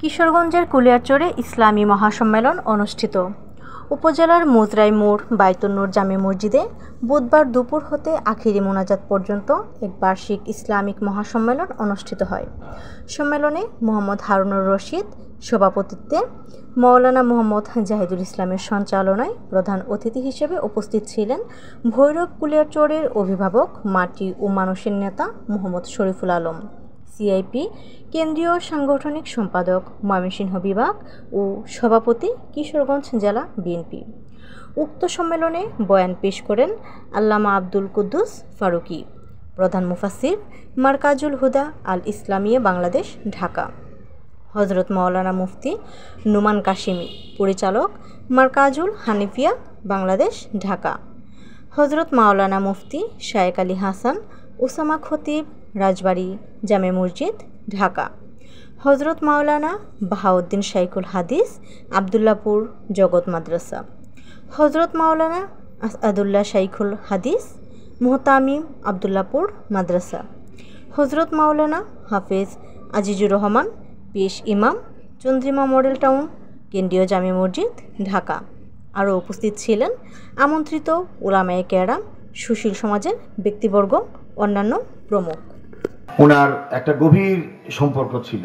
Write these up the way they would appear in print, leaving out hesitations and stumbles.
কিশোরগঞ্জের কুলিয়ারচরে ইসলামী মহাসম্মেলন অনুষ্ঠিত। উপজেলার মুজরাই মোড় বাইতুন্নুর জামে মসজিদে বুধবার দুপুর হতে আখিরি মোনাজাত পর্যন্ত এক বার্ষিক ইসলামিক মহাসম্মেলন অনুষ্ঠিত হয়। সম্মেলনে মোহাম্মদ হারুনুর রশিদ সভাপতিত্বে, মাওলানা মোহাম্মদ জাহিদুল ইসলামের সঞ্চালনায় প্রধান অতিথি হিসেবে উপস্থিত ছিলেন ভৈরব কুলিয়ারচরের অভিভাবক, মাটি ও মানুষের নেতা মোহাম্মদ শরীফুল আলম, সিআইপি কেন্দ্রীয় সাংগঠনিক সম্পাদক ময়মনসিংহ বিভাগ ও সভাপতি কিশোরগঞ্জ জেলা বিএনপি। উক্ত সম্মেলনে বয়ান পেশ করেন আল্লামা আব্দুল কুদ্দুস ফারুকী, প্রধান মুফাসসির মারকাজুল হুদা আল ইসলামিয়া বাংলাদেশ, ঢাকা; হযরত মাওলানা মুফতি নোমান কাশিমি, পরিচালক মারকাজুল হানিফিয়া বাংলাদেশ, ঢাকা; হযরত মাওলানা মুফতি শায়েক আলী হাসান ওসামা খতিব, রাজবাড়ী জামে মসজিদ, ঢাকা; হযরত মাওলানা বাহাউদ্দিন শাইখুল হাদিস, আবদুল্লাপুর জগৎ মাদ্রাসা; হযরত মাওলানা আসাদুল্লাহ শাইখুল হাদিস, মুহতামিম, আবদুল্লাপুর মাদ্রাসা; হযরত মাওলানা হাফেজ আজিজুর রহমান, পেশ ইমাম, চন্দ্রিমা মডেল টাউন, কেন্দ্রীয় জামে মসজিদ, ঢাকা। আরও উপস্থিত ছিলেন আমন্ত্রিত উলামায়ে কেরাম, সুশীল সমাজের ব্যক্তিবর্গ, অন্যান্য প্রমুখ। ওনার একটা গভীর সম্পর্ক ছিল।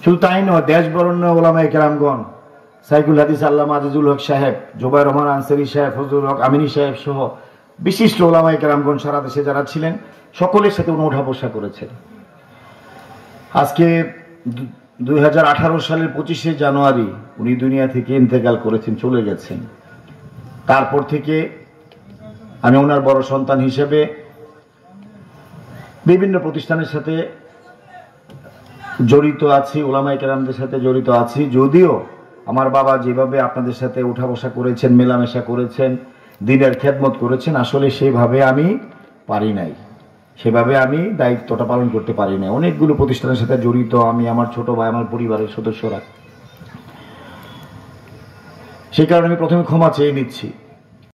শুধু তাই নয়, দেশ বরণ্য ওলামায়ে কেরামগণ, সাইকুল হাদিস আল্লামা আজিজুল হক সাহেব, জুবাইর রহমান আনসারী সাহেব, ফজলুল হক আমিনী সাহেব সহ বিশিষ্ট ওলামায়ে কেরামগণ সারা দেশে যারা ছিলেন সকলের সাথে উনি ওঠা বসা করেছেন। আজকে 2018 সালের 25শে জানুয়ারি উনি দুনিয়া থেকে ইন্তেকাল করেছেন, চলে গেছেন। তারপর থেকে আমি ওনার বড় সন্তান হিসেবে বিভিন্ন প্রতিষ্ঠানের সাথে জড়িত আছি, ওলামায়ে কেরামদের সাথে জড়িত আছি। যদিও আমার বাবা যেভাবে আপনাদের সাথে উঠা বসা করেছেন, মেলামেশা করেছেন, দিনের খেদমত করেছেন, আসলে সেভাবে আমি পারি নাই, সেভাবে আমি দায়িত্বটা পালন করতে পারি নাই। অনেকগুলো প্রতিষ্ঠানের সাথে জড়িত আমি, আমার ছোট ভাই, আমার পরিবারের সদস্যরা। সেই কারণে আমি প্রথমে ক্ষমা চেয়ে নিচ্ছি।